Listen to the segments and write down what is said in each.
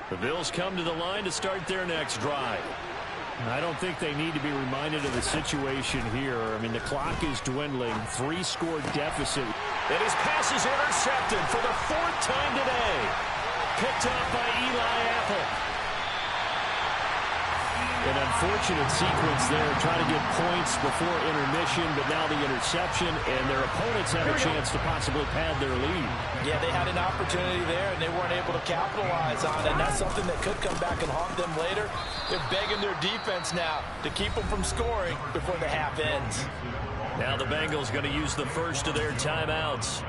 The Bills come to the line to start their next drive. I don't think they need to be reminded of the situation here. I mean, the clock is dwindling. 3-score deficit. And his pass is intercepted for the 4th time today. Picked up by Eli Apple. An unfortunate sequence there, trying to get points before intermission, but now the interception, and their opponents have a chance to possibly pad their lead. Yeah, they had an opportunity there, and they weren't able to capitalize on it, and that's something that could come back and haunt them later. They're begging their defense now to keep them from scoring before the half ends. Now the Bengals going to use the first of their timeouts,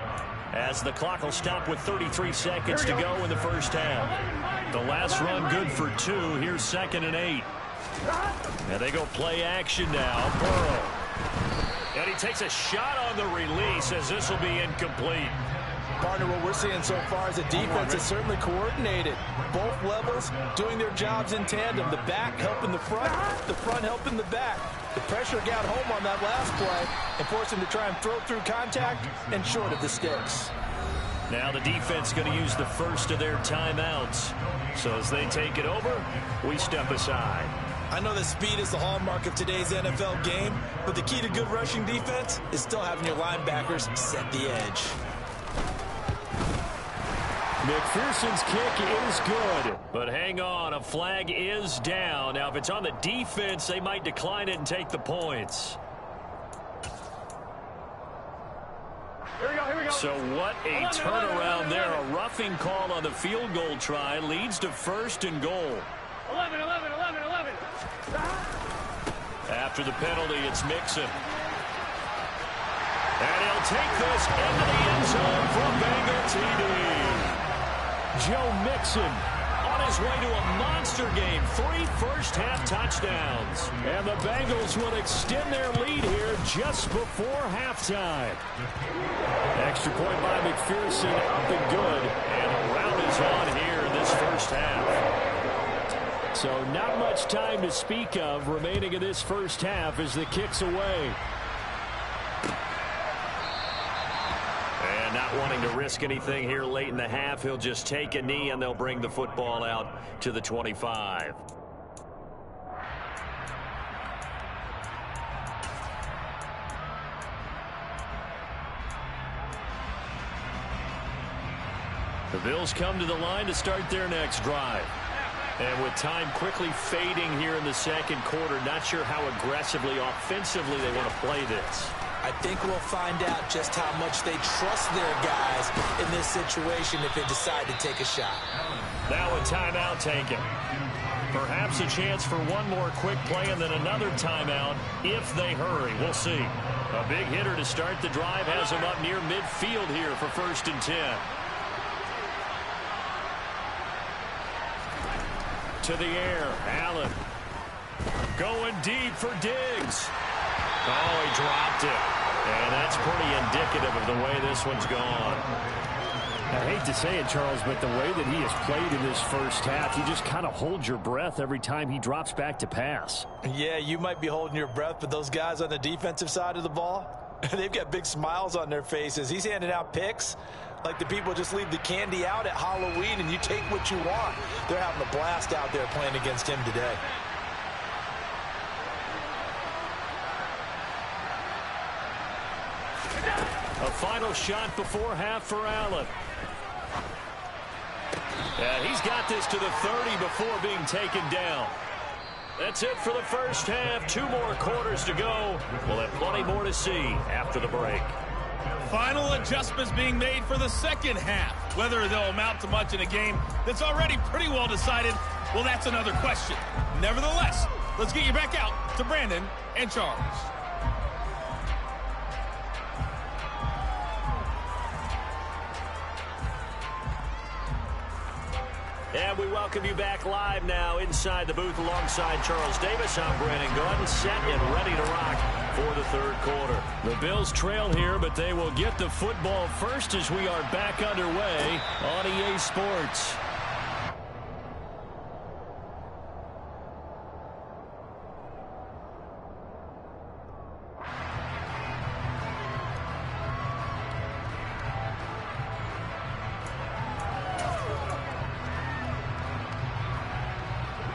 as the clock will stop with 33 seconds to go in the first half. The last run good for 2. Here's 2nd and 8. And they go play action now. Burrow. And he takes a shot on the release as this will be incomplete. Partner, what we're seeing so far is the defense is certainly coordinated. Both levels doing their jobs in tandem. The back helping the front helping the back. The pressure got home on that last play and forced him to try and throw through contact and short of the sticks. Now the defense going to use the first of their timeouts. So as they take it over, we step aside. I know that speed is the hallmark of today's NFL game, but the key to good rushing defense is still having your linebackers set the edge. McPherson's kick is good, but hang on, a flag is down. Now if it's on the defense, they might decline it and take the points. Here we go. So what a turnaround there. A roughing call on the field goal try leads to 1st and goal. 11. After the penalty, it's Mixon. And he'll take this into the end zone for a Bengal TD. Joe Mixon on his way to a monster game. 3 first-half touchdowns. And the Bengals will extend their lead here just before halftime. Extra point by McPherson, up and good. And a round is on here in this first half. So not much time to speak of remaining in this first half as the kick's away. And not wanting to risk anything here late in the half, he'll just take a knee and they'll bring the football out to the 25. The Bills come to the line to start their next drive. And with time quickly fading here in the second quarter, not sure how aggressively, offensively they want to play this. I think we'll find out just how much they trust their guys in this situation if they decide to take a shot. Now a timeout taken. Perhaps a chance for one more quick play and then another timeout if they hurry. We'll see. A big hitter to start the drive has him up near midfield here for 1st and 10. To the air, Allen. Going deep for Diggs. Oh, he dropped it. And that's pretty indicative of the way this one's gone. I hate to say it, Charles, but the way that he has played in this first half, you just kind of hold your breath every time he drops back to pass. Yeah, you might be holding your breath, but those guys on the defensive side of the ball, they've got big smiles on their faces. He's handing out picks like the people just leave the candy out at Halloween and you take what you want. They're having a blast out there playing against him today. A final shot before half for Allen. And he's got this to the 30 before being taken down. That's it for the first half. 2 more quarters to go. We'll have plenty more to see after the break. Final adjustments being made for the second half. Whether they'll amount to much in a game that's already pretty well decided, well, that's another question. Nevertheless, let's get you back out to Brandon and Charles. And we welcome you back live now inside the booth alongside Charles Davis. I'm Brandon Gordon, set and ready to rock for the third quarter. The Bills trail here, but they will get the football first as we are back underway on EA Sports.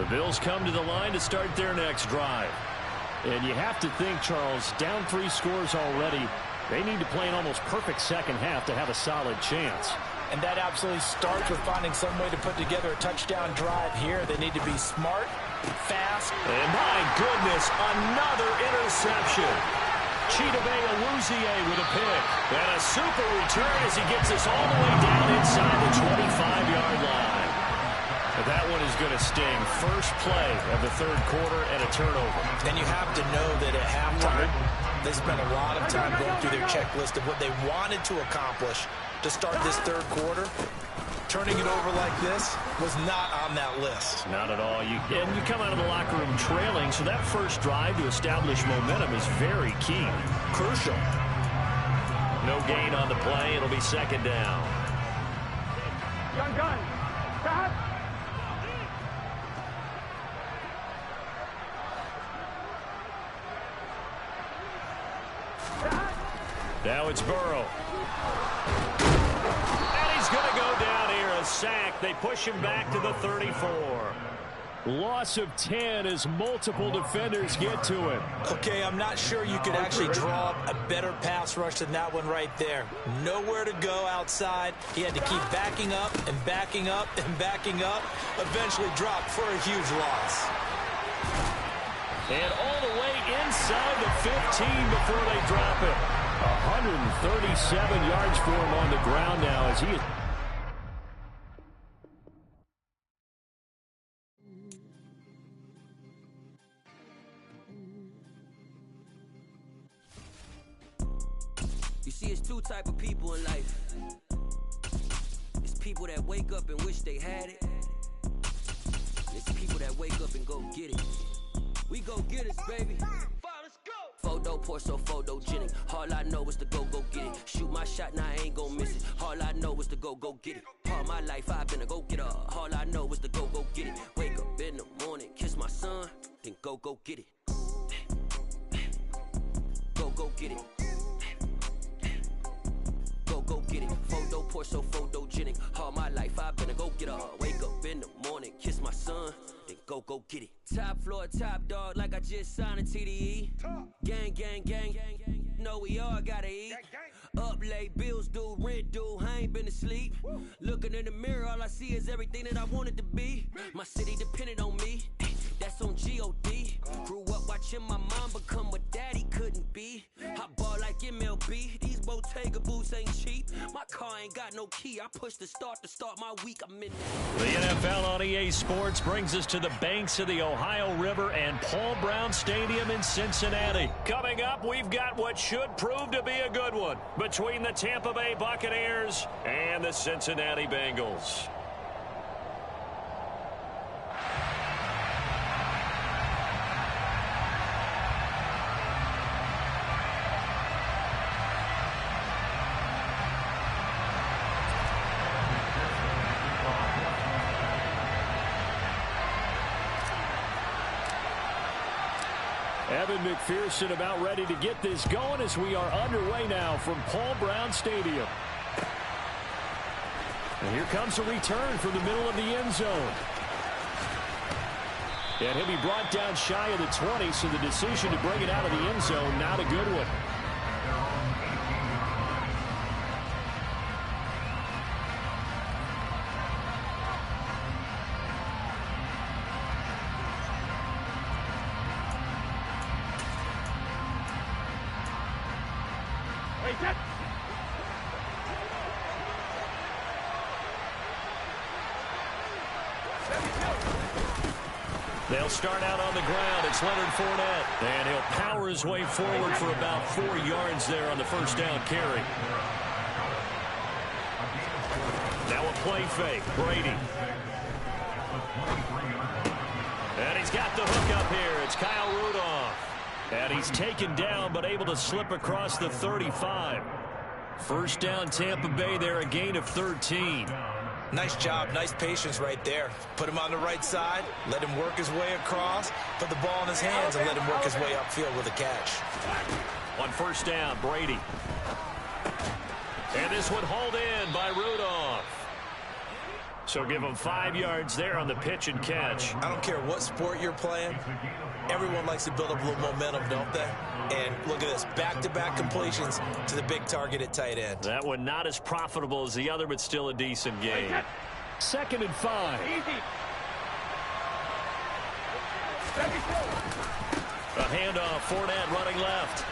The Bills come to the line to start their next drive. And you have to think, Charles, down 3 scores already. They need to play an almost perfect second half to have a solid chance. And that absolutely starts with finding some way to put together a touchdown drive here. They need to be smart, fast. And my goodness, another interception. Chidobe Awuzie with a pick. And a super return as he gets us all the way down inside the 25-yard line. But that one is going to sting. First play of the third quarter and a turnover. And you have to know that at halftime, they spent a lot of time going through their checklist of what they wanted to accomplish to start this third quarter. Turning it over like this was not on that list. Not at all. And you come out of the locker room trailing, so that first drive to establish momentum is very key. Crucial. No gain on the play. It'll be second down. Gun. Stop. Now it's Burrow. And he's going to go down here, a sack. They push him back to the 34. Loss of 10 as multiple defenders get to him. Okay, I'm not sure you could actually draw up a better pass rush than that one right there. Nowhere to go outside. He had to keep backing up and backing up and backing up. Eventually dropped for a huge loss. And all the way inside the 15 before they drop it. 137 yards for him on the ground now as he is. You see, it's 2 type of people in life. It's people that wake up and wish they had it. It's people that wake up and go get it. We go get it, baby. Photo poor, so photogenic. All I know is to go get it. Shoot my shot, now I ain't gon' miss it. All I know is to go get it. All my life I've been a go-getter. All I know is to go get it. Wake up in the morning, kiss my son, then go get it. Go get it. Go get it. Photo poor, so photogenic. All my life I've been a go-getter. Wake up in the morning, kiss my son, then go get it. Top floor, top dog, like I just signed a TDE. Gang. Know we all gotta eat. Up late, bills due, rent due, I ain't been asleep. Looking in the mirror, all I see is everything that I wanted to be. My city depended on me, that's on G.O.D. Grew up watching my mom become what daddy couldn't be. I ball like MLB, these Bottega boots ain't cheap. My car ain't got no key, I push the start to start my week, I'm in The NFL on EA Sports brings us to the banks of the Ohio River and Paul Brown Stadium in Cincinnati. Coming up, we've got what should prove to be a good one between the Tampa Bay Buccaneers and the Cincinnati Bengals. Evan McPherson about ready to get this going as we are underway now from Paul Brown Stadium. And here comes a return from the middle of the end zone. And he'll be brought down shy of the 20, so the decision to bring it out of the end zone, not a good one. They'll start out on the ground. It's Leonard Fournette. And he'll power his way forward for about 4 yards there on the first down carry. Now a play fake. Brady. And he's got the hook up here. It's Kyle Rudolph. And he's taken down but able to slip across the 35. First down Tampa Bay there, a gain of 13. Nice job, nice patience right there. Put him on the right side, let him work his way across, put the ball in his hands, and let him work his way upfield with a catch. On first down, Brady. And this one hauled in by Rudolph. So give them 5 yards there on the pitch and catch. I don't care what sport you're playing. Everyone likes to build up a little momentum, don't they? And look at this, back-to-back completions to the big target at tight end. That one not as profitable as the other, but still a decent game. 2nd and 5. A handoff, Fournette running left.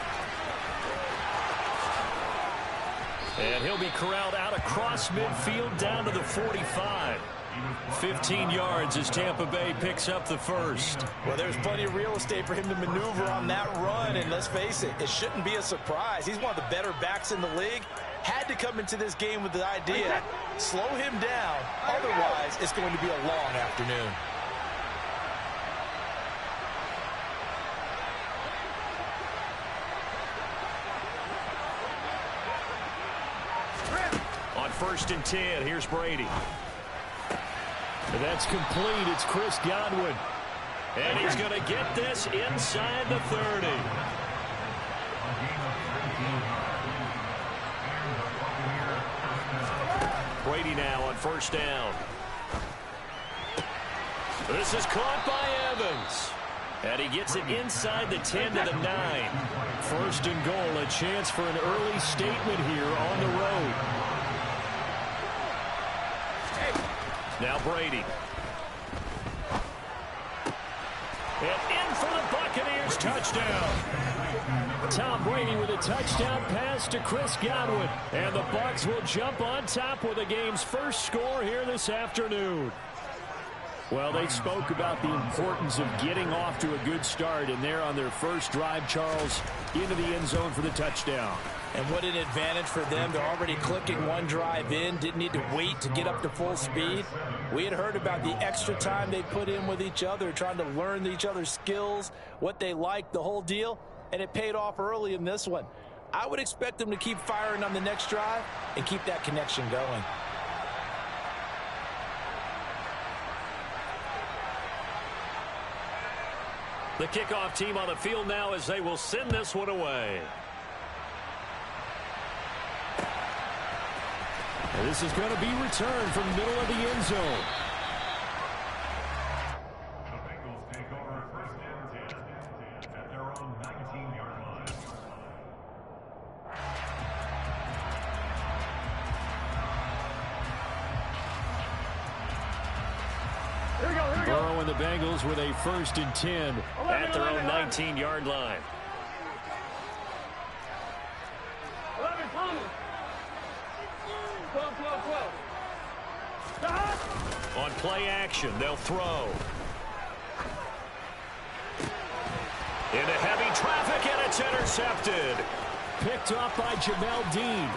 And he'll be corralled out across midfield down to the 45. 15 yards as Tampa Bay picks up the first. Well, there's plenty of real estate for him to maneuver on that run, and let's face it, it shouldn't be a surprise. He's one of the better backs in the league. Had to come into this game with the idea, slow him down, otherwise it's going to be a long afternoon. On 1st and 10, here's Brady. That's complete. It's Chris Godwin. And he's going to get this inside the 30. Brady now on 1st down. This is caught by Evans. And he gets it inside the 10 to the 9. 1st and goal, a chance for an early statement here on the road. Now Brady. And in for the Buccaneers touchdown. Tom Brady with a touchdown pass to Chris Godwin. And the Bucs will jump on top with the game's first score here this afternoon. Well, they spoke about the importance of getting off to a good start, and they're on their first drive, Charles, into the end zone for the touchdown. And what an advantage for them. They're already clicking one drive in, didn't need to wait to get up to full speed. We had heard about the extra time they put in with each other, trying to learn each other's skills, what they like, the whole deal, and it paid off early in this one. I would expect them to keep firing on the next drive and keep that connection going. The kickoff team on the field now as they will send this one away. And this is going to be returned from the middle of the end zone. The Bengals take over 1st and 10 at their own 19-yard line. Here we go, here we go. Burrow and the Bengals with a 1st and 10 at their own 19-yard line. 11, 12, 12. On play action, they'll throw. Into heavy traffic, and it's intercepted. Picked off by Jamel Dean.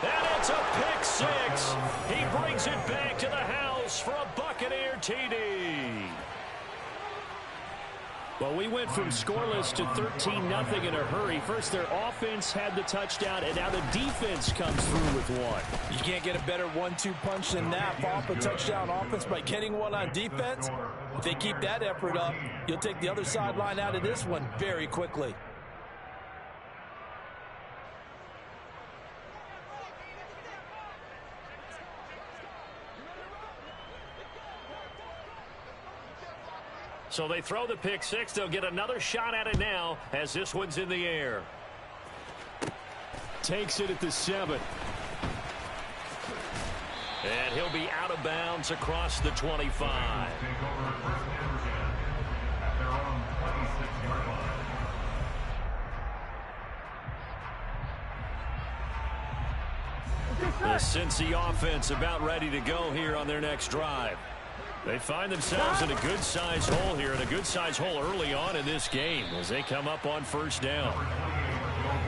And it's a pick 6. He brings it back to the house for a Buccaneer TD. Well, we went from scoreless to 13-0 in a hurry. First, their offense had the touchdown, and now the defense comes through with one. You can't get a better 1-2 punch than that. Off a touchdown offense by getting one on defense. If they keep that effort up, you'll take the other sideline out of this one very quickly. So they throw the pick 6. They'll get another shot at it now as this one's in the air. Takes it at the 7. And he'll be out of bounds across the 25. Take over 1st and 10 at their own 26-yard line. The Cincy offense about ready to go here on their next drive. They find themselves in a good-sized hole here, and a good-sized hole early on in this game as they come up on 1st down.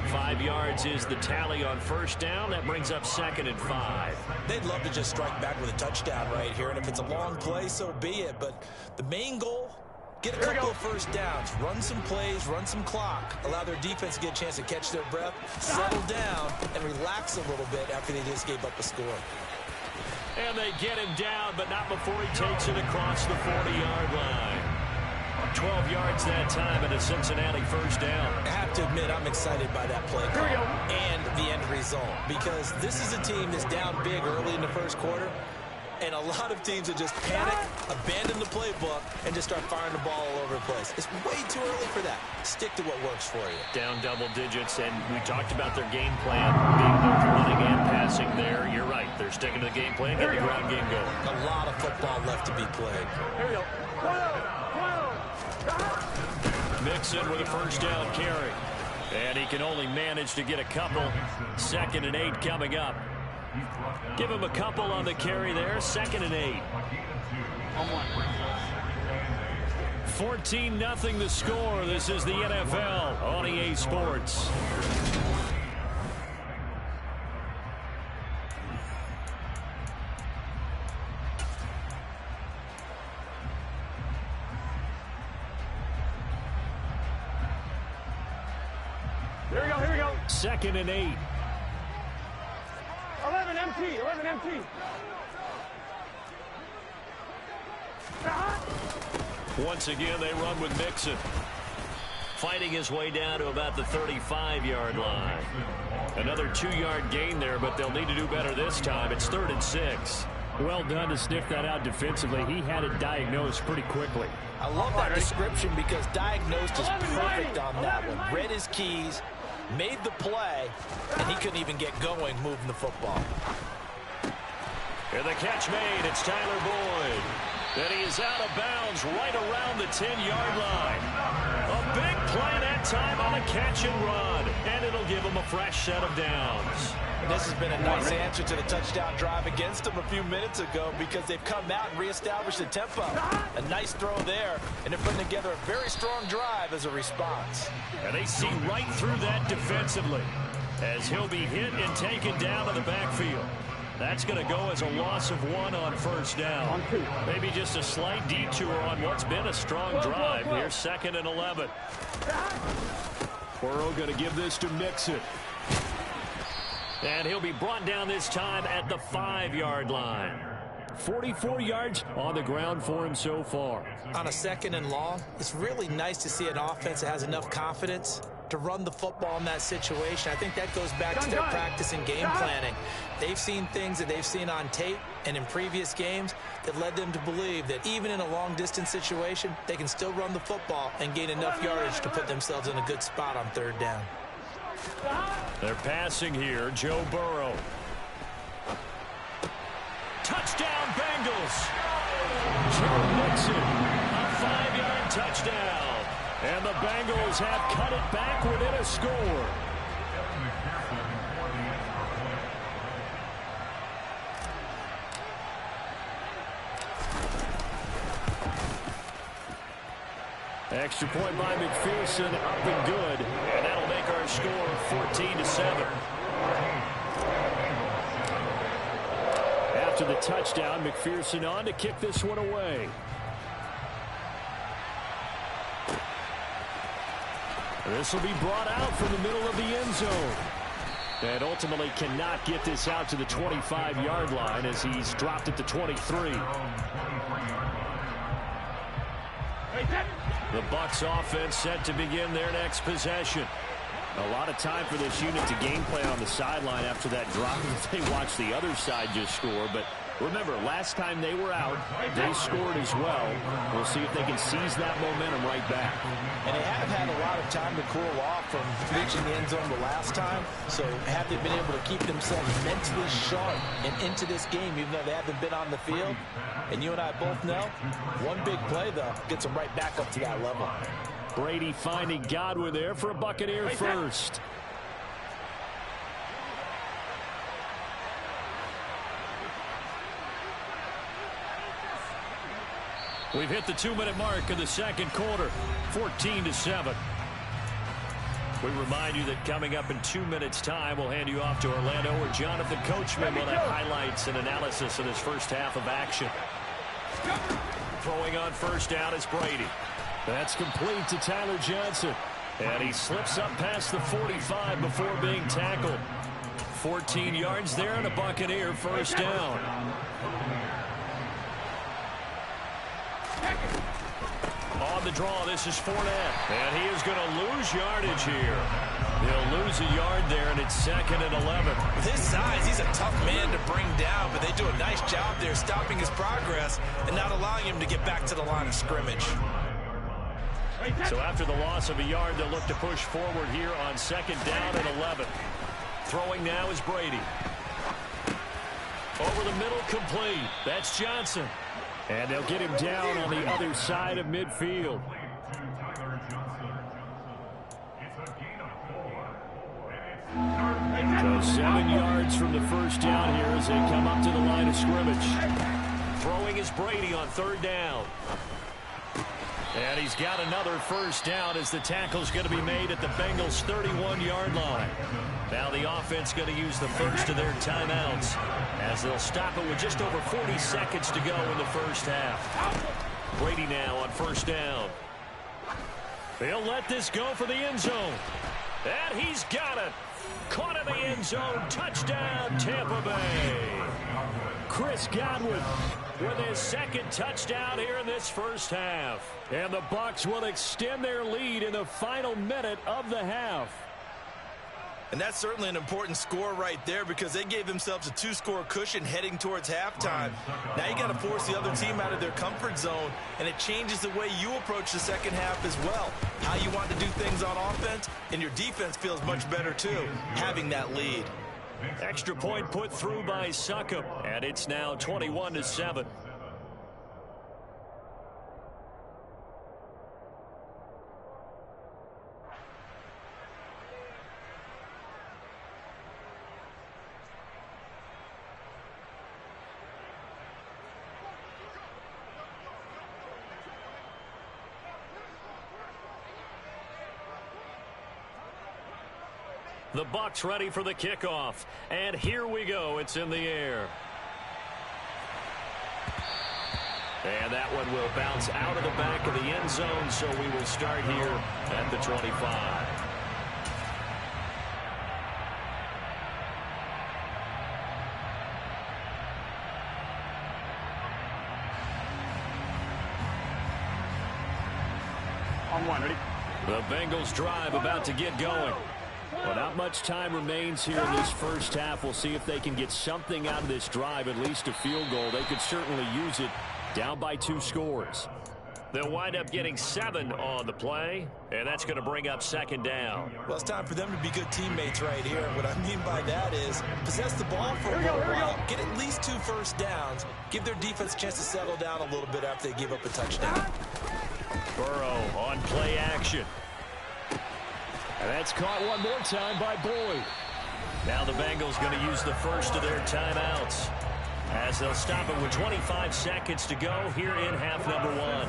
5 yards is the tally on 1st down. That brings up 2nd and 5. They'd love to just strike back with a touchdown right here, and if it's a long play, so be it. But the main goal, get a couple of 1st downs, run some plays, run some clock, allow their defense to get a chance to catch their breath, settle down, and relax a little bit after they just gave up a score. And they get him down, but not before he takes it across the 40-yard line. 12 yards that time and a Cincinnati 1st down. I have to admit, I'm excited by that play call and the end result, because this is a team that's down big early in the 1st quarter. And a lot of teams will just panic, abandon the playbook, and just start firing the ball all over the place. It's way too early for that. Stick to what works for you. Down double digits, and we talked about their game plan being both running and passing there. You're right. They're sticking to the game plan, get the ground game going. A lot of football left to be played. Here we go. Mixon with a first down carry. And he can only manage to get a couple. 2nd and 8 coming up. Give him a couple on the carry there. 2nd and 8. 14-0 the score. This is the NFL on EA Sports. Here we go, here we go. 2nd and 8. 11 empty, 11 empty. Once again, they run with Mixon. Fighting his way down to about the 35-yard line. Another 2-yard gain there, but they'll need to do better this time. It's 3rd and 6. Well done to sniff that out defensively. He had it diagnosed pretty quickly. I love that description because diagnosed is perfect on that one. Read his keys, made the play, and he couldn't even get going moving the football. And the catch made. It's Tyler Boyd. And he is out of bounds right around the 10-yard line. A big play that time on a catch and run. And it'll give him a fresh set of downs. And this has been a nice answer to the touchdown drive against them a few minutes ago because they've come out and reestablished the tempo. A nice throw there, and they're putting together a very strong drive as a response. And they see right through that defensively as he'll be hit and taken down in the backfield. That's going to go as a loss of 1 on first down. Maybe just a slight detour on what's been a strong drive here. 2nd and 11. Burrow going to give this to Mixon. And he'll be brought down this time at the 5-yard line. 44 yards on the ground for him so far. On a 2nd and long, it's really nice to see an offense that has enough confidence to run the football in that situation. I think that goes back to their practice and game planning. They've seen things that they've seen on tape and in previous games that led them to believe that even in a long-distance situation, they can still run the football and gain enough yardage to put themselves in a good spot on 3rd down. They're passing here. Joe Burrow. Touchdown, Bengals. Joe Mixon, a 5-yard touchdown. And the Bengals have cut it back within a score. Extra point by McPherson, up and good. And that'll make our score 14-7. After the touchdown, McPherson on to kick this one away. This will be brought out from the middle of the end zone. And ultimately cannot get this out to the 25-yard line as he's dropped at the 23. The Bucs offense set to begin their next possession. A lot of time for this unit to game plan on the sideline after that drop. They watched the other side just score, but remember, last time they were out, they scored as well. We'll see if they can seize that momentum right back. And they have had a lot of time to cool off from reaching the end zone the last time. So have they been able to keep themselves mentally sharp and into this game, even though they haven't been on the field? And you and I both know, one big play, though, gets them right back up to that level. Brady finding Godwin there for a Buccaneer first. We've hit the 2-minute mark of the second quarter, 14-7. We remind you that coming up in 2 minutes' time, we'll hand you off to Orlando, where Jonathan Coachman will have highlights and analysis of this first half of action. Throwing on first down is Brady. That's complete to Tyler Johnson. And he slips up past the 45 before being tackled. 14 yards there and a Buccaneer first down. On the draw, this is Fournette. And he is going to lose yardage here. He'll lose a yard there, and it's 2nd and 11. With his size, he's a tough man to bring down, but they do a nice job there stopping his progress and not allowing him to get back to the line of scrimmage. So after the loss of a yard, they'll look to push forward here on 2nd down and 11. Throwing now is Brady. Over the middle, complete. That's Johnson. And they'll get him down on the other side of midfield. So 7 yards from the first down here as they come up to the line of scrimmage. Throwing is Brady on 3rd down. And he's got another first down as the tackle's going to be made at the Bengals' 31-yard line. Now the offense going to use the first of their timeouts as they'll stop it with just over 40 seconds to go in the first half. Brady now on 1st down. They'll let this go for the end zone. And he's got it. Caught in the end zone. Touchdown, Tampa Bay. Chris Godwin with his 2nd touchdown here in this first half. And the Bucs will extend their lead in the final minute of the half. And that's certainly an important score right there because they gave themselves a 2-score cushion heading towards halftime. Now you got to force the other team out of their comfort zone, and it changes the way you approach the second half as well. How you want to do things on offense, and your defense feels much better too, having that lead. Extra point put through by Succop, and it's now 21-7. The Bucs ready for the kickoff. And here we go. It's in the air. And that one will bounce out of the back of the end zone, so we will start here at the 25. On 1, ready? The Bengals drive about to get going. Well, not much time remains here in this first half. We'll see if they can get something out of this drive, at least a field goal. They could certainly use it down by 2 scores. They'll wind up getting 7 on the play, and that's going to bring up 2nd down. Well, it's time for them to be good teammates right here. What I mean by that is possess the ball for a little while, get at least 2 first downs, give their defense a chance to settle down a little bit after they give up a touchdown. Burrow on play action. And that's caught one more time by Boyd. Now the Bengals going to use the first of their timeouts as they'll stop it with 25 seconds to go here in half number 1.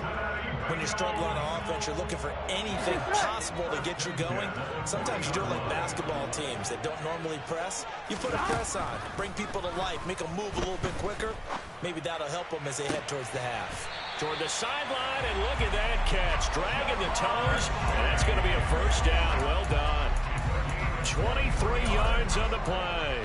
When you're struggling on offense, you're looking for anything possible to get you going. Sometimes you do it like basketball teams that don't normally press. You put a press on, bring people to life, make them move a little bit quicker. Maybe that'll help them as they head towards the half. Toward the sideline, and look at that catch. Dragging the toes, and that's going to be a first down. Well done. 23 yards on the play.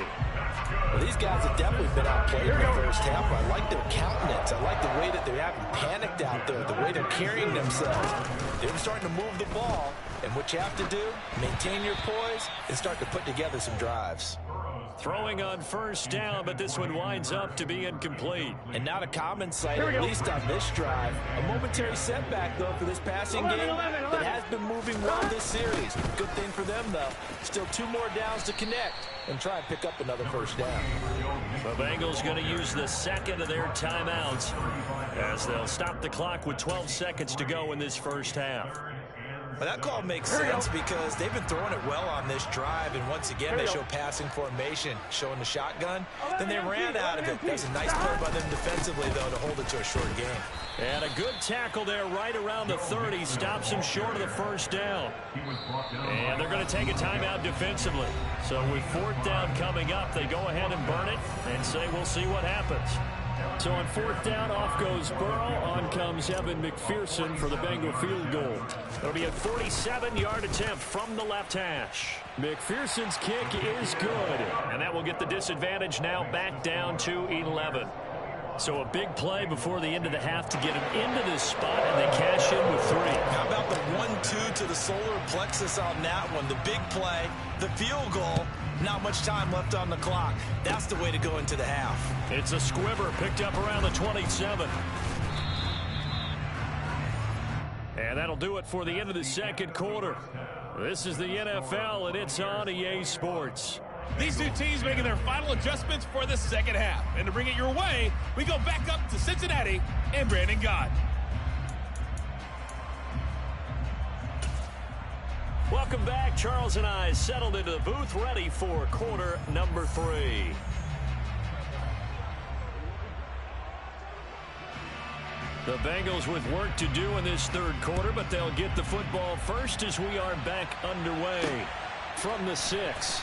Well, these guys have definitely been outplayed in the first half. I like their countenance. I like the way that they're having panicked out there, the way they're carrying themselves. They're starting to move the ball, and what you have to do, maintain your poise and start to put together some drives. Throwing on first down, but this one winds up to be incomplete. And not a common sight, at least on this drive. A momentary setback, though, for this passing game that has been moving well this series. Good thing for them, though. Still 2 more downs to connect and try and pick up another first down. The Bengals going to use the 2nd of their timeouts as they'll stop the clock with 12 seconds to go in this first half. Well, that call makes sense because they've been throwing it well on this drive, and once again they show passing formation, showing the shotgun. Then they ran out of it. That's a nice play by them defensively, though, to hold it to a short game. And a good tackle there right around the 30. Stops him short of the first down. And they're going to take a timeout defensively. So with 4th down coming up, they go ahead and burn it and say we'll see what happens. So on 4th down, off goes Burrow. On comes Evan McPherson for the Bengal field goal. It'll be a 47-yard attempt from the left hash. McPherson's kick is good. And that will get the disadvantage now back down to 11. So a big play before the end of the half to get him into this spot, and they cash in with 3. How about the 1-2 to the solar plexus on that one? The big play, the field goal, not much time left on the clock. That's the way to go into the half. It's a squibber picked up around the 27. And that'll do it for the end of the second quarter. This is the NFL, and it's on EA Sports. These two teams making their final adjustments for the second half. And to bring it your way, we go back up to Cincinnati and Brandon Gott. Welcome back. Charles and I settled into the booth, ready for quarter number 3. The Bengals with work to do in this third quarter, but they'll get the football first as we are back underway from the 6.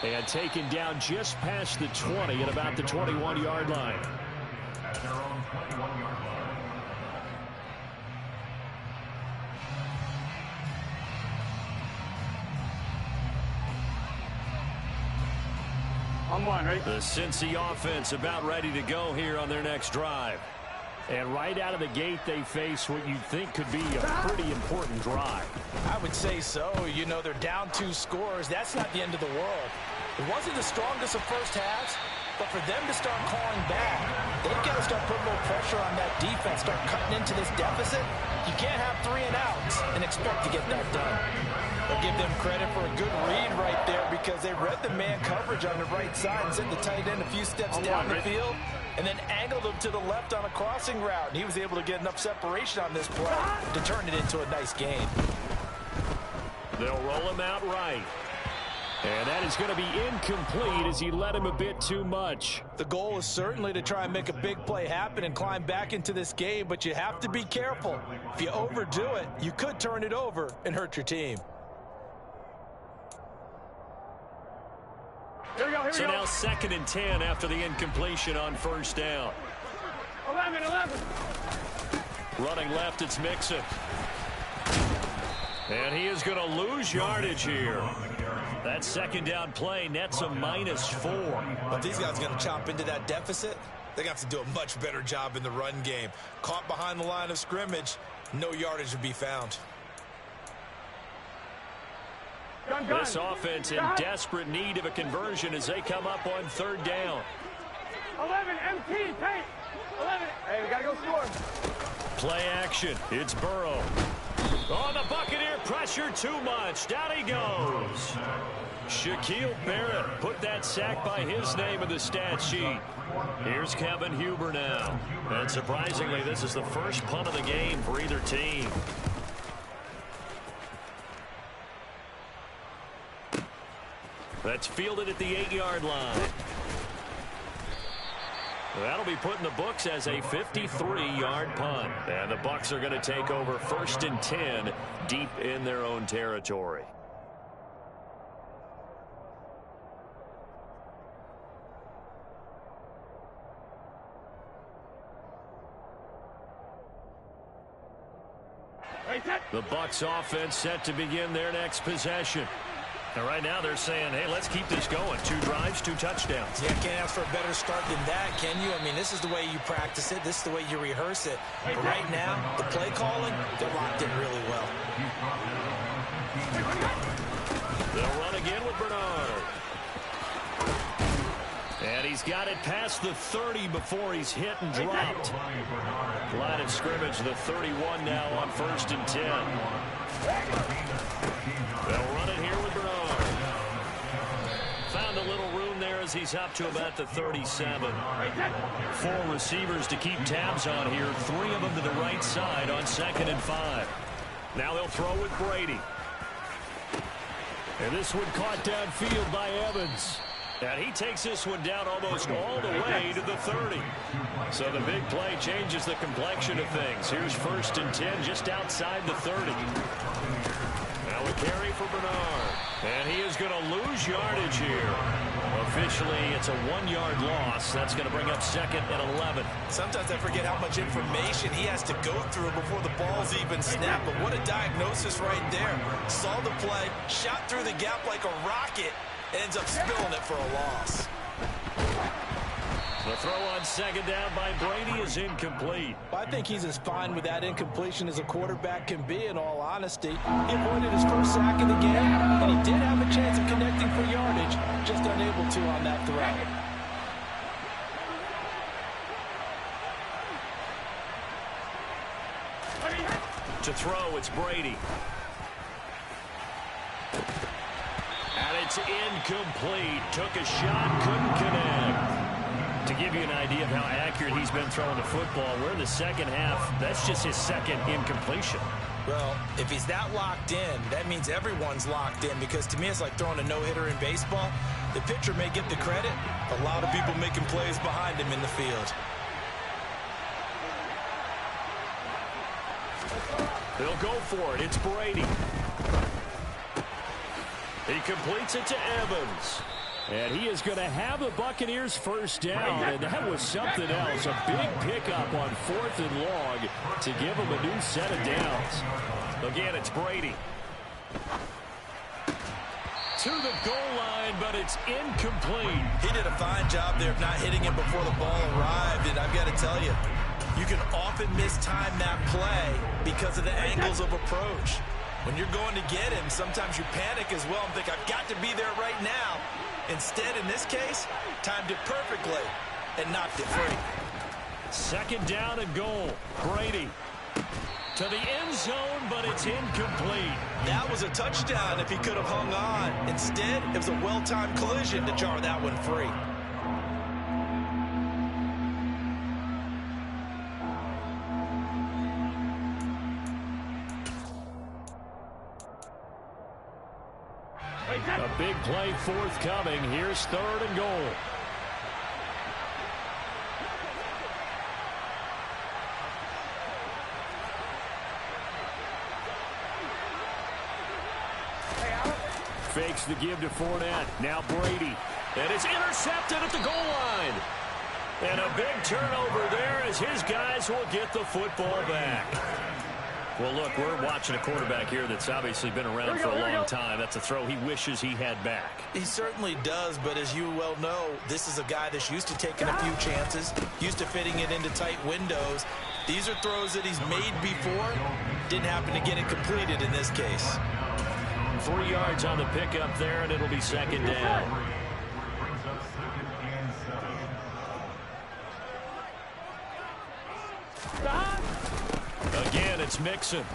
And taken down just past the 20 at about the 21-yard line. At their own 21-yard line. On one, right? The Cincy offense about ready to go here on their next drive. And right out of the gate, they face what you'd think could be a pretty important drive. I would say so. You know, they're down 2 scores. That's not the end of the world. It wasn't the strongest of first halves, but for them to start calling back, they've got to start putting more pressure on that defense, start cutting into this deficit. You can't have 3 and outs and expect to get that done. I'll give them credit for a good read right there because they read the man coverage on the right side and sent the tight end a few steps down the field and then angled him to the left on a crossing route. And he was able to get enough separation on this play to turn it into a nice gain. They'll roll him out right. And that is going to be incomplete as he led him a bit too much. The goal is certainly to try and make a big play happen and climb back into this game, but you have to be careful. If you overdo it, you could turn it over and hurt your team. Here we go. So now 2nd and 10 after the incompletion on first down. 11. Running left, it's Mixon. And he is going to lose yardage here. That second down play nets a -4. But these guys are going to chop into that deficit. They got to do a much better job in the run game. Caught behind the line of scrimmage, no yardage to be found. This offense in desperate need of a conversion as they come up on 3rd down. 11, MT, paint. 11. Hey, we got to go score. Play action. It's Burrow. Oh, the Buccaneer pressure too much. Down he goes. Shaquille Barrett put that sack by his name in the stat sheet. Here's Kevin Huber now. And surprisingly, this is the first punt of the game for either team. That's fielded at the 8-yard line. That'll be put in the books as a 53-yard punt. And the Bucs are going to take over 1st and 10 deep in their own territory. The Bucs offense set to begin their next possession. And right now they're saying, hey, let's keep this going. 2 drives, 2 touchdowns. Yeah, can't ask for a better start than that, can you? I mean, this is the way you practice it. This is the way you rehearse it. But right now, the play calling, they're locked in really well. They'll run again with Bernard. And he's got it past the 30 before he's hit and dropped. Line of scrimmage, the 31 now on 1st and 10. They'll run it here with Bernard. Found a little room there as he's up to about the 37. 4 receivers to keep tabs on here. 3 of them to the right side on 2nd and 5. Now they'll throw with Brady. And this one caught downfield by Evans. And he takes this one down almost all the way to the 30. So the big play changes the complexion of things. Here's 1st and 10 just outside the 30. Now a carry for Bernard. And he is going to lose yardage here. Officially, it's a 1-yard loss. That's going to bring up 2nd and 11. Sometimes I forget how much information he has to go through before the ball's even snapped. But what a diagnosis right there. Saw the play, shot through the gap like a rocket, ends up spilling it for a loss. The throw on second down by Brady is incomplete. I think he's as fine with that incompletion as a quarterback can be, in all honesty. He avoided his first sack of the game, and he did have a chance of connecting for yardage, just unable to on that throw. To throw, it's Brady. And it's incomplete. Took a shot, couldn't connect. To give you an idea of how accurate he's been throwing the football, we're in the second half. That's just his second incompletion. Well, if he's that locked in, that means everyone's locked in, because to me it's like throwing a no-hitter in baseball. The pitcher may get the credit, a lot of people making plays behind him in the field. They'll go for it. It's Brady. He completes it to Evans. And he is going to have the Buccaneers first down. And that was something else. A big pickup on 4th and long to give them a new set of downs. Again, it's Brady. To the goal line, but it's incomplete. He did a fine job there of not hitting it before the ball arrived. And I've got to tell you, you can often mistime that play because of the angles of approach. When you're going to get him, sometimes you panic as well and think, I've got to be there right now. Instead, in this case, timed it perfectly and knocked it free. Second down and goal. Brady to the end zone, but it's incomplete. That was a touchdown if he could have hung on. Instead, it was a well-timed collision to jar that one free. A big play forthcoming. Here's 3rd and goal. Fakes the give to Fournette. Now Brady. And it's intercepted at the goal line. And a big turnover there as his guys will get the football back. Well, look, we're watching a quarterback here that's obviously been around for a long time. That's a throw he wishes he had back. He certainly does, but as you well know, this is a guy that's used to taking a few chances, used to fitting it into tight windows. These are throws that he's made before. Didn't happen to get it completed in this case. 3 yards on the pickup there, and it'll be second down. Again, it's Mixon.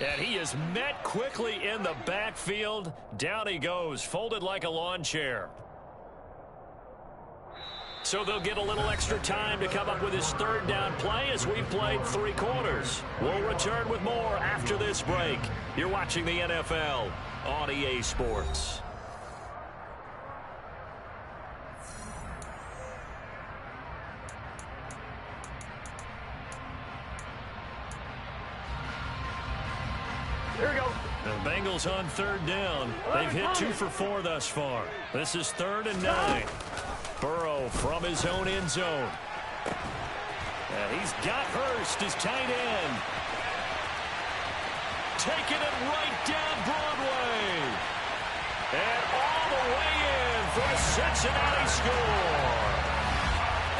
And he is met quickly in the backfield. Down he goes, folded like a lawn chair. So they'll get a little extra time to come up with his 3rd down play as we've played 3 quarters. We'll return with more after this break. You're watching the NFL on EA Sports. Here we go. The Bengals on 3rd down. They've hit 2 for 4 thus far. This is 3rd and 9. Burrow from his own end zone. And he's got Hurst, his tight end. Taking it right down Broadway. And all the way in for a Cincinnati score.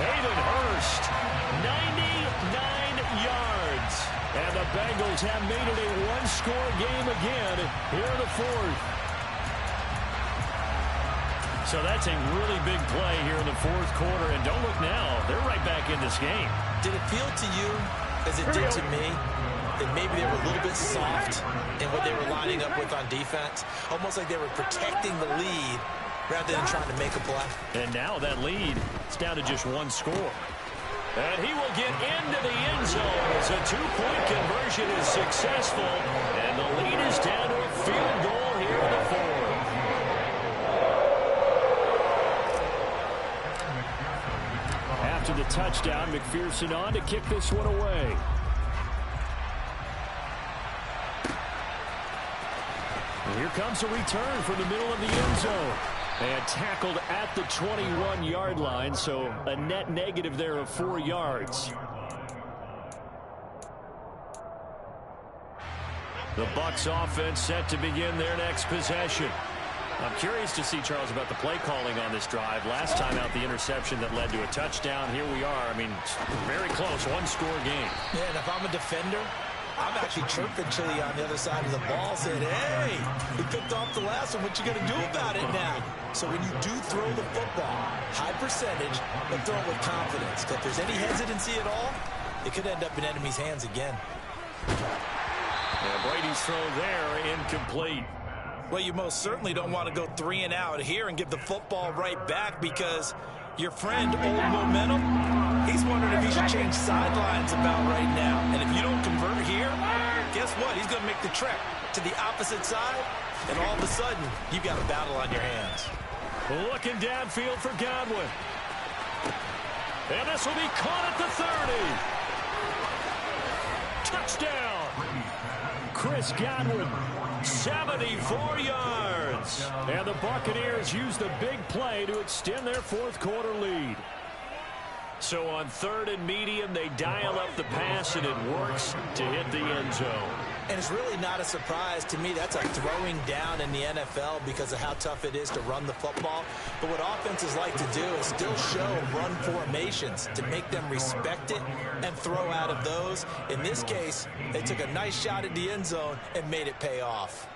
Hayden Hurst, 99 yards. And the Bengals have made it a one-score game again here in the 4th. So that's a really big play here in the 4th quarter. And don't look now, they're right back in this game. Did it feel to you, as it did to me, that maybe they were a little bit soft in what they were lining up with on defense? Almost like they were protecting the lead rather than trying to make a play. And now that lead is down to just 1 score. And he will get into the end zone as a 2-point conversion is successful. And the lead is down to a field goal here in the 4th. After the touchdown, McPherson on to kick this one away. And here comes a return from the middle of the end zone. And tackled at the 21-yard line, so a net negative there of 4 yards. The Bucs offense set to begin their next possession. I'm curious to see, Charles, about the play calling on this drive. Last time out, the interception that led to a touchdown. Here we are. I mean, very close, one-score game. Yeah, and if I'm a defender, I'm actually chirping Chili on the other side of the ball, saying, hey, he picked off the last one. What you going to do about it now? So when you do throw the football, high percentage, but throw it with confidence. If there's any hesitancy at all, it could end up in enemy's hands again. Yeah, Brady's throw there, incomplete. Well, you most certainly don't want to go 3 and out here and give the football right back, because your friend, Old Momentum, he's wondering if he should change sidelines about right now. And if you don't convert here, guess what? He's going to make the trek to the opposite side, and all of a sudden, you've got a battle on your hands. Looking downfield for Godwin. And this will be caught at the 30. Touchdown. Chris Godwin, 74 yards. And the Buccaneers use the big play to extend their fourth quarter lead. So on 3rd and medium, they dial up the pass, and it works to hit the end zone. And it's really not a surprise to me. That's a throwing down in the NFL because of how tough it is to run the football. But what offenses like to do is still show run formations to make them respect it and throw out of those. In this case, they took a nice shot at the end zone and made it pay off.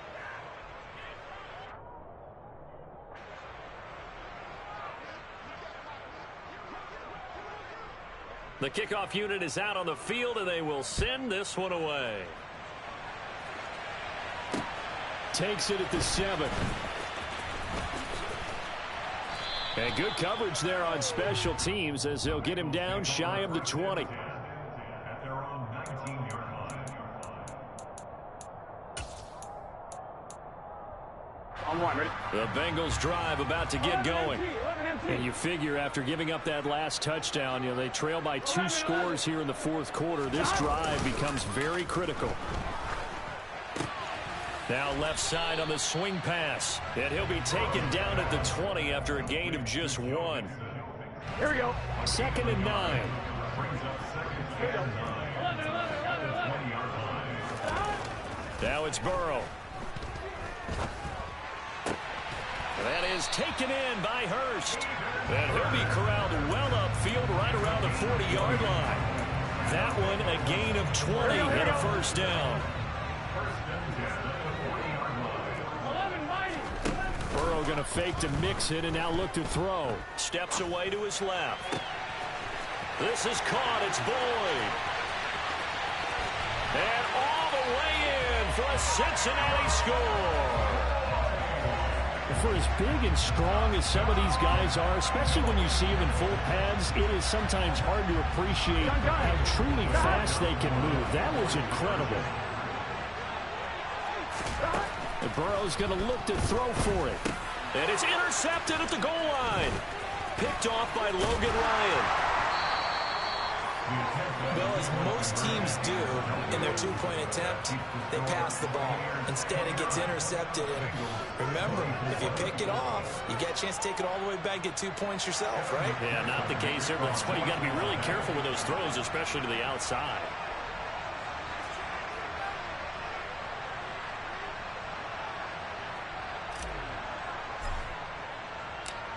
The kickoff unit is out on the field, and they will send this one away. Takes it at the 7. And good coverage there on special teams as they'll get him down shy of the 20. At their own 19-yard line. On one, ready? The Bengals drive about to get going. And you figure after giving up that last touchdown, you know, they trail by 2 scores here in the fourth quarter. This drive becomes very critical. Now left side on the swing pass. And he'll be taken down at the 20 after a gain of just 1. Here we go. 2nd and 9. Now it's Burrow. That is taken in by Hurst. And he'll be corralled well upfield right around the 40-yard line. That one a gain of 20 and a first down. Burrow going to fake to mix it and now look to throw. Steps away to his left. This is caught. It's Boyd. And all the way in for a Cincinnati score. For as big and strong as some of these guys are, especially when you see them in full pads, it is sometimes hard to appreciate how truly fast they can move. That was incredible. And Burrow's going to look to throw for it. And it's intercepted at the goal line. Picked off by Logan Ryan. Well, as most teams do in their two-point attempt, they pass the ball. Instead, it gets intercepted. And remember, if you pick it off, you get a chance to take it all the way back, get 2 points yourself, right? Yeah, not the case here, but that's why you got to be really careful with those throws, especially to the outside.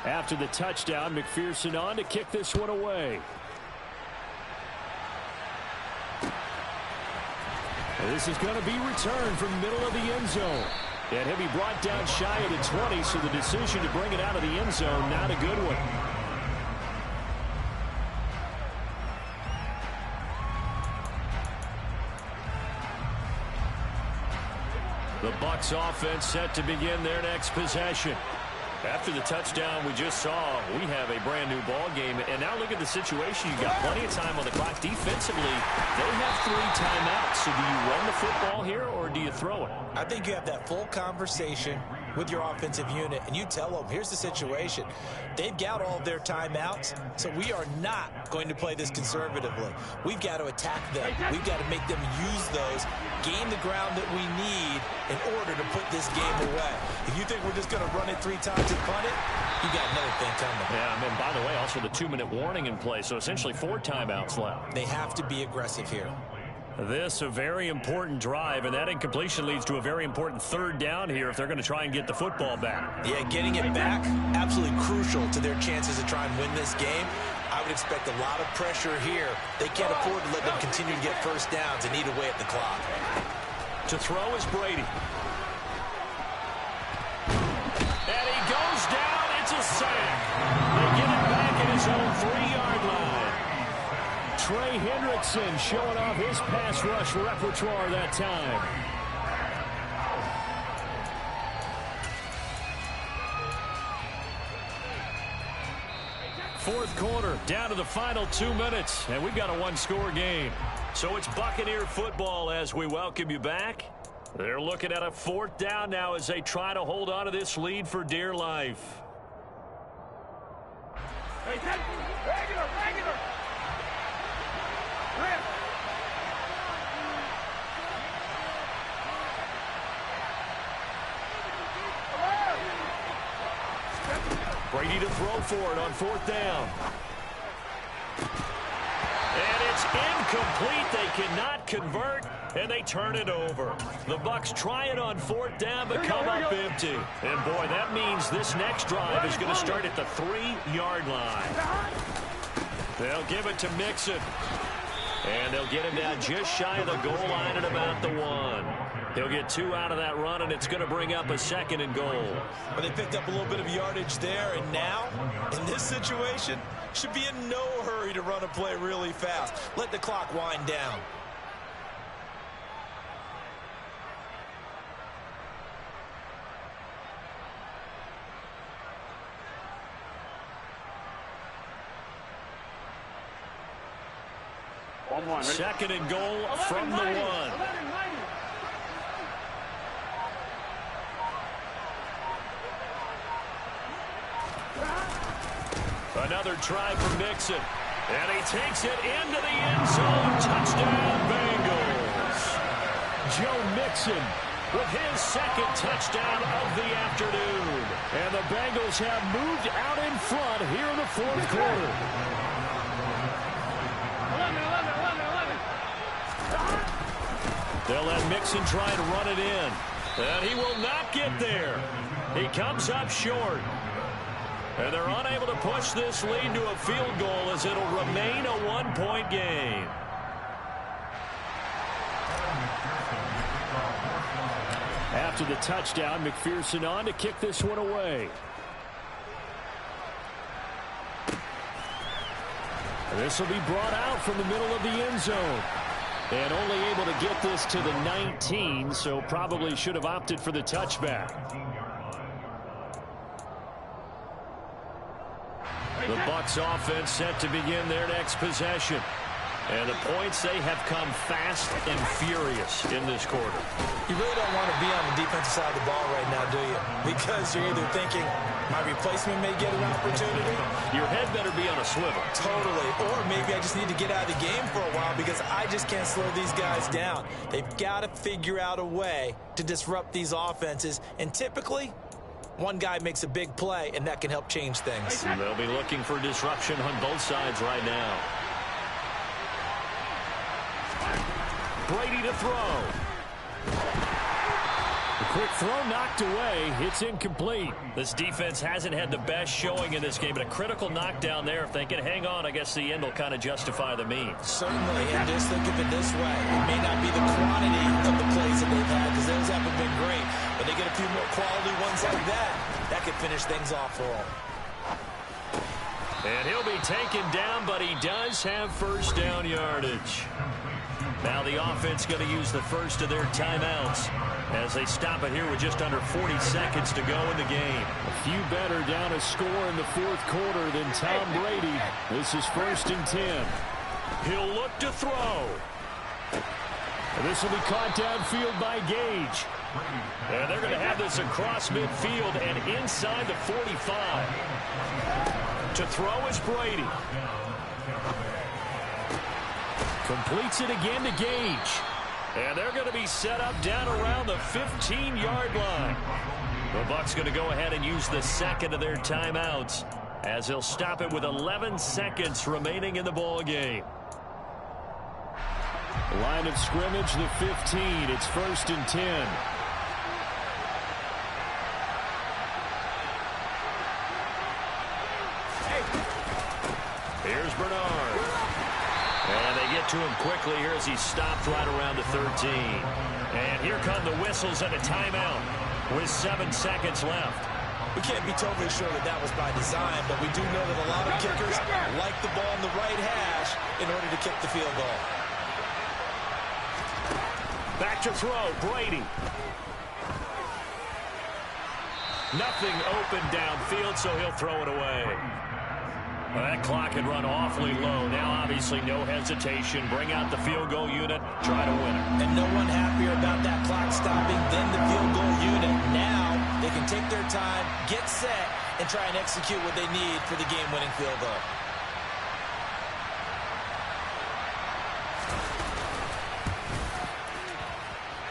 After the touchdown, McPherson on to kick this one away. This is going to be returned from the middle of the end zone. And he'll be brought down shy of the 20, so the decision to bring it out of the end zone, not a good one. The Bucs offense set to begin their next possession. After the touchdown we just saw, we have a brand new ball game. And now look at the situation. You've got plenty of time on the clock. Defensively, they have 3 timeouts. So do you run the football here or do you throw it? I think you have that full conversation with your offensive unit, and you tell them, here's the situation. They've got all of their timeouts, so we are not going to play this conservatively. We've got to attack them. We've got to make them use those, gain the ground that we need in order to put this game away. If you think we're just going to run it 3 times and punt it, you got another thing coming. Yeah, and by the way, also the 2-minute warning in play, so essentially 4 timeouts left. They have to be aggressive here. This a very important drive, and that incompletion leads to a very important third down here if they're going to try and get the football back. Yeah, getting it back, absolutely crucial to their chances to try and win this game. I would expect a lot of pressure here. They can't afford to let them continue to get first downs and eat away at the clock. To throw is Brady. And he goes down. It's a sack. They get it back at his own 3-yard line. Trey Hendrickson showing off his pass rush repertoire that time. Fourth quarter, down to the final 2 minutes, and we've got a one-score game. So it's Buccaneer football as we welcome you back. They're looking at a 4th down now as they try to hold on to this lead for dear life. Regular. Brady to throw for it on 4th down. And it's incomplete. They cannot convert, and they turn it over. The Bucs try it on 4th down, but come up empty. And, boy, that means this next drive is going to start at the 3-yard line. They'll give it to Mixon. And they'll get him down just shy of the goal line at about the 1. He'll get 2 out of that run, and it's going to bring up a 2nd and goal. Well, they picked up a little bit of yardage there, and now, in this situation, should be in no hurry to run a play really fast. Let the clock wind down. Second and goal from the 1. Another try for Mixon. And he takes it into the end zone. Touchdown, Bengals. Joe Mixon with his 2nd touchdown of the afternoon. And the Bengals have moved out in front here in the 4th quarter. 11. They'll let Mixon try and run it in. And he will not get there. He comes up short. And they're unable to push this lead to a field goal as it'll remain a 1-point game. After the touchdown, McPherson on to kick this one away. This will be brought out from the middle of the end zone. And only able to get this to the 19, so probably should have opted for the touchback. The Bucs offense set to begin their next possession. And the points, they have come fast and furious in this quarter. You really don't want to be on the defensive side of the ball right now, do you? Because you're either thinking, my replacement may get an opportunity. Your head better be on a swivel. Totally. Or maybe I just need to get out of the game for a while because I just can't slow these guys down. They've got to figure out a way to disrupt these offenses. And typically, one guy makes a big play, and that can help change things. They'll be looking for disruption on both sides right now. Brady to throw. The quick throw knocked away. It's incomplete. This defense hasn't had the best showing in this game, but a critical knockdown there. If they can hang on, I guess the end will kind of justify the means. Certainly, and just think of it this way. It may not be the quantity of the plays that they've had because those haven't been great, but they get a few more quality ones like that. That could finish things off for them. And he'll be taken down, but he does have first down yardage. Now the offense going to use the first of their timeouts as they stop it here with just under 40 seconds to go in the game. A few better down a score in the 4th quarter than Tom Brady. This is 1st and 10. He'll look to throw. And this will be caught downfield by Gage. And they're going to have this across midfield and inside the 45. To throw is Brady. Completes it again to Gage. And they're going to be set up down around the 15-yard line. The Bucs going to go ahead and use the 2nd of their timeouts as they'll stop it with 11 seconds remaining in the ball game. Line of scrimmage, the 15. It's 1st and 10. Here's Bernard. And they get to him quickly here as he stopped right around the 13. And here come the whistles and a timeout with 7 seconds left. We can't be totally sure that that was by design, but we do know that a lot of kickers like the ball in the right hash in order to kick the field goal. Back to throw, Brady. Nothing open downfield, so he'll throw it away. Well, that clock had run awfully low. Now, obviously, no hesitation. Bring out the field goal unit, try to win it. And no one happier about that clock stopping than the field goal unit. Now, they can take their time, get set, and try and execute what they need for the game-winning field goal.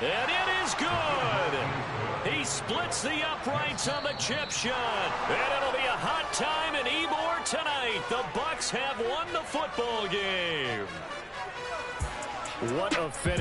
And it is good. He splits the uprights on the chip shot. And it'll be a hot time in Ybor tonight. The Bucs have won the football game. What a finish.